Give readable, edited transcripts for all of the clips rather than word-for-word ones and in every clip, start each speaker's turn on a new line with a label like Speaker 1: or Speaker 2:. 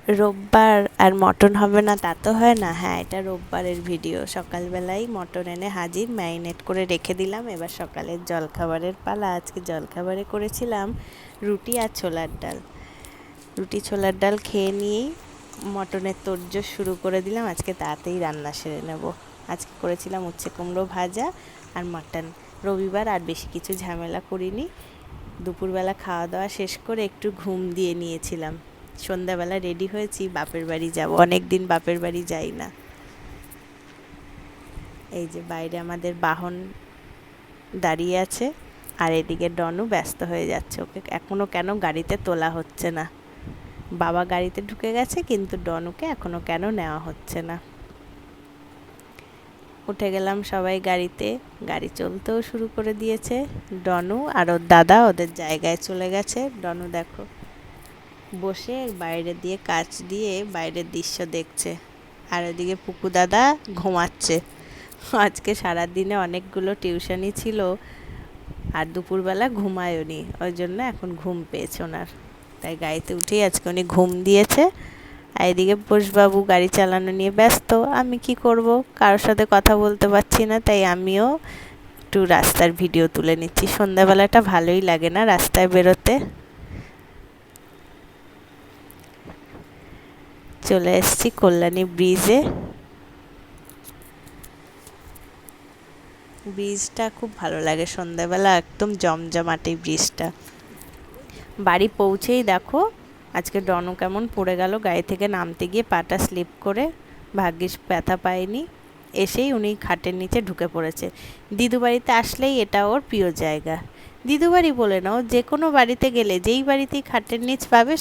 Speaker 1: রোববার আর মটন হবে না তা তো হয় না। হ্যাঁ, এটা রোববারের ভিডিও। সকালবেলায় মটন এনে হাজির, ম্যারিনেট করে রেখে দিলাম। এবার সকালের জলখাবারের পালা। আজকে জলখাবারে করেছিলাম রুটি আর ছোলার ডাল। রুটি ছোলার ডাল খেয়ে নিয়েই মটনের তোড়জোড় শুরু করে দিলাম। আজকে তাড়াতাড়ি রান্না সেরে নেব। আজকে করেছিলাম উচ্ছে কুমড়ো ভাজা আর মটন। রবিবার আর বেশি কিছু ঝামেলা করিনি। দুপুরবেলা খাওয়া দাওয়া শেষ করে একটু ঘুম দিয়ে নিয়েছিলাম। সন্ধ্যাবেলা রেডি হয়েছি, বাপের বাড়ি যাব। অনেক দিন বাপের বাড়ি যাই না। এই যে বাইরে আমাদের বাহন দাঁড়িয়ে আছে, আর এদিকে ডনু ব্যস্ত হয়ে যাচ্ছে। ওকে এখনও কেন গাড়িতে তোলা হচ্ছে না। বাবা গাড়িতে ঢুকে গেছে, কিন্তু ডনুকে এখনও কেন নেওয়া হচ্ছে না। উঠে গেলাম সবাই গাড়িতে। গাড়ি চলতেও শুরু করে দিয়েছে। ডনু আর ওর দাদা ওদের জায়গায় চলে গেছে। ডনু দেখো বসে বাইরে দিয়ে কাচ দিয়ে বাইরের দৃশ্য দেখছে, আর ওদিকে পুকু দাদা ঘুমাচ্ছে। আজকে সারাদিনে অনেকগুলো টিউশনি ছিল, আর দুপুরবেলা ঘুমায়নি, ওই জন্য এখন ঘুম পেয়েছে ওনার। তাই গাড়িতে উঠেই আজকে উনি ঘুম দিয়েছে। আর এদিকে বোসবাবু গাড়ি চালানো নিয়ে ব্যস্ত। আমি কি করব, কারোর সাথে কথা বলতে পারছি না, তাই আমিও একটু রাস্তার ভিডিও তুলে নিচ্ছি। সন্ধ্যাবেলাটা ভালোই লাগে না রাস্তায় বেরোতে। চলে এসেছি কল্যাণী ব্রিজে। ব্রিজটা খুব ভালো লাগে সন্ধ্যাবেলা, একদম জমজমাটে ব্রিজটা। বাড়ি পৌঁছেই দেখো আজকে ডনু কেমন পড়ে গেল গাড়ি থেকে নামতে গিয়ে, পাটা স্লিপ করে। ভাগ্যিস ব্যথা পায়নি। এসেই উনি খাটের নিচে ঢুকে পড়েছে। দিদু বাড়িতে আসলেই এটা ওর প্রিয় জায়গা। দিদু বাড়ি বলে না, ও যে কোনো বাড়িতে গেলে যেই বাড়িতেই খাটের নিচ পাবে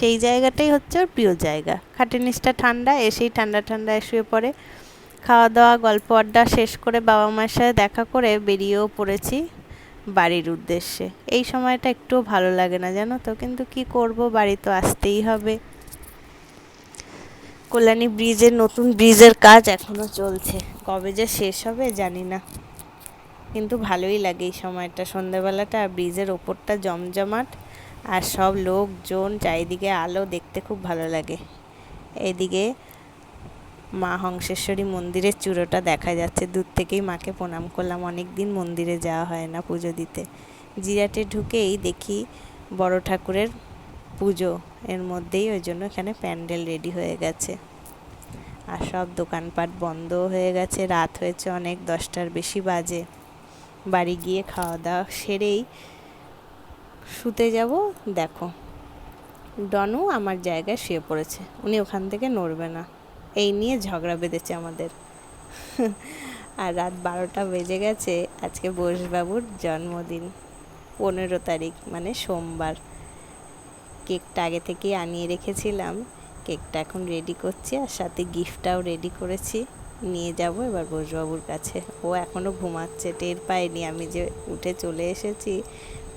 Speaker 1: সেই জায়গাটাই হচ্ছে ওর প্রিয় জায়গা। খাটের নিচটা ঠান্ডা, এসেই ঠান্ডা ঠান্ডা শুয়ে পড়ে। খাওয়া দাওয়া গল্প আড্ডা শেষ করে বাবা মায়ের সাথে দেখা করে বেরিয়েও পড়েছি বাড়ির উদ্দেশ্যে। এই সময়টা একটুও ভালো লাগে না জানো তো, কিন্তু কি করব, বাড়ি তো আসতেই হবে। কল্যাণী ব্রিজের নতুন ব্রিজের কাজ এখনো চলছে, কবে যে শেষ হবে জানি না, কিন্তু ভালোই লাগে এই সময়টা, সন্ধ্যাবেলাটা। আর ব্রিজের ওপরটা জমজমাট, আর সব লোকজন, চারিদিকে আলো, দেখতে খুব ভালো লাগে। এদিকে মা হংসেশ্বরী মন্দিরের চূড়োটা দেখা যাচ্ছে। দূর থেকেই মাকে প্রণাম করলাম, অনেক দিন মন্দিরে যাওয়া হয় না পুজো দিতে। জিরাটে ঢুকেই দেখি বড় ঠাকুরের পুজো এর মধ্যেই, ওই জন্য এখানে প্যান্ডেল রেডি হয়ে গেছে। আর সব দোকানপাট বন্ধ হয়ে গেছে, রাত হয়েছে অনেক, 10টার বেশি বাজে। বাড়ি গিয়ে খাওয়া দাওয়া সেরেই শুতে যাব। দেখো ডনু আমার জায়গায় শুয়ে পড়েছে, উনি ওখান থেকে নড়বে না। এই নিয়ে ঝগড়া বেঁধেছে আমাদের। আর রাত 12টা বেজে গেছে। আজকে বোসবাবুর জন্মদিন, 15 তারিখ, মানে সোমবার। কেকটা আগে থেকেই আনিয়ে রেখেছিলাম। কেকটা এখন রেডি করছি, আর সাথে গিফটটাও রেডি করেছি। নিয়ে যাব এবার বোসবাবুর কাছে। ও এখনও ঘুমাচ্ছে, টের পায়নি আমি যে উঠে চলে এসেছি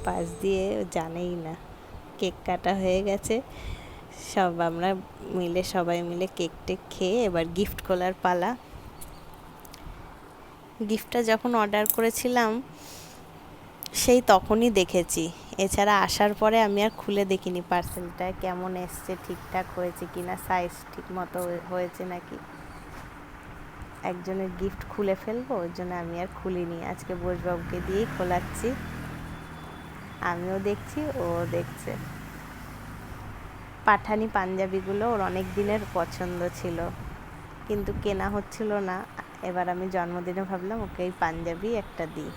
Speaker 1: পাশ দিয়ে, জানেই না। কেক কাটা হয়ে গেছে, আমরা সবাই মিলে কেক টেক খেয়ে এবার গিফট খোলার পালা। গিফটটা যখন অর্ডার করেছিলাম সেই তখনই দেখেছি, এছাড়া আসার পরে আমি আর খুলে দেখিনি পার্সেলটা কেমন এসছে, ঠিকঠাক হয়েছে কিনা, সাইজ ঠিক মতো হয়েছে নাকি। একজনের গিফট খুলে ফেলবো, ওই জন্য আমি আর খুলিনি। আজকে বোসবাবুকে দিয়েই খোলাচ্ছি, আমিও দেখছি ও দেখছে। পাঠানি পাঞ্জাবিগুলো ওর অনেক দিনের পছন্দ ছিল, কিন্তু কেনা হচ্ছিল না। এবার আমি জন্মদিনে ভাবলাম ওকে এই পাঞ্জাবি একটা দিই।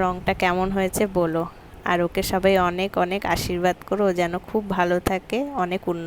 Speaker 1: রংটা কেমন হয়েছে বলো, আর ওকে সবাই অনেক অনেক আশীর্বাদ করো, ও যেন খুব ভালো থাকে, অনেক উন্নতি